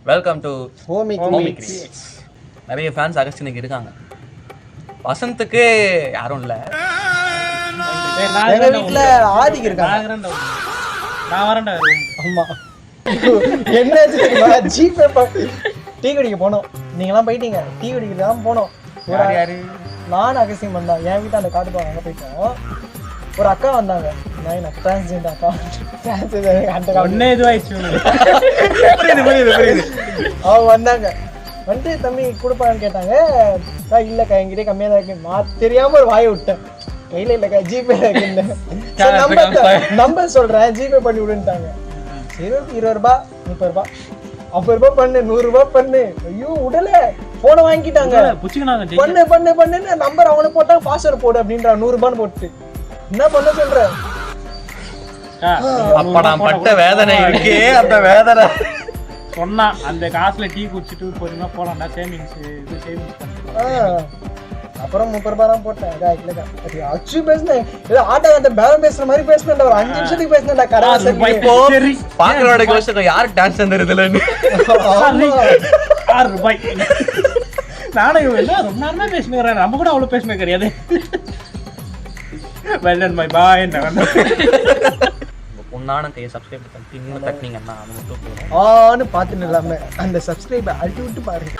Welcome to Homi creates. நிறைய fans அகஸ்டினுக்கு இருக்காங்க. வசந்துக்கு யாரும் இல்லை. எங்க வீட்டுல ஆதிக்கு இருக்காங்க. நான் வரேன்டா. ஆமா என்ன தெரியுமா, ஜிபே டீ குடிக்க போனோம். நீங்களாம் போயிட்டீங்க. டீ குடிக்க தான் போனோம். நானும் அகசியம் வந்தோம். என் வீட்டு அந்த காட்டு போவாங்க, அங்கே போயிட்டோம். ஒரு அக்கா வந்தாங்க, டிரான்ஸ்ஜெண்டர் அக்கா. அவங்க வந்தாங்க, வந்துட்டு தம்பி கொடுப்பான்னு கேட்டாங்க. இல்லைக்கா என்கிட்ட கம்மியாக தான் இருக்கு. நான் தெரியாம ஒரு வாயை விட்டேன். கையில இல்லைக்கா ஜிபே நம்பர் சொல்றேன், ஜிபே பண்ணி விடுன்ட்டாங்க. 20 ரூபா 30 ரூபா 50 ரூபாய் பண்ணு, 100 ரூபாய் பண்ணு. ஐயோ உடல போன வாங்கிட்டாங்க. பண்ணு பண்ணு பண்ணுன்னு நம்பர் அவனு போட்டாங்க. பாஸ்வேர்டு போடு அப்படின்ற 100 ரூபான்னு போட்டு என்ன பண்ண சொல்ற? அப்ப நான் பட்ட வேதனை இருக்கே, அந்த வேதனை சொன்னா அந்த காசுல டீ குடிச்சிட்டு பொறுமையா போலாம்டா. சேவிங்ஸ் இது சேவிங்ஸ். அப்புறம் 30 ரூபாய் தான் போட்டேன். அச்சு பேசுனேன், ஏதோ ஆட்டோ பேரம் பேசுற மாதிரி பேசுனேன். ஒரு 5 நிமிஷத்துக்கு பேசுனேன்டா. சரி பாக்குறோட யோசிக்க யாரு டான்ஸ் தந்துருதுலன்னு 6 ரூபாய். நானும் என்ன ரொம்ப நேரமா பேசினுக்கிறேன். நம்ம கூட அவ்வளவு பேசின கிடையாது. பொண்ணான கையை சப்ஸ்கிரைப் பண்ணி இன்னும் தட்டினீங்கன்னா அது மட்டும் ஆன்னு பார்த்துன்னு இல்லாம அந்த சப்ஸ்கிரைபை அழுத்தி விட்டு பாருங்க.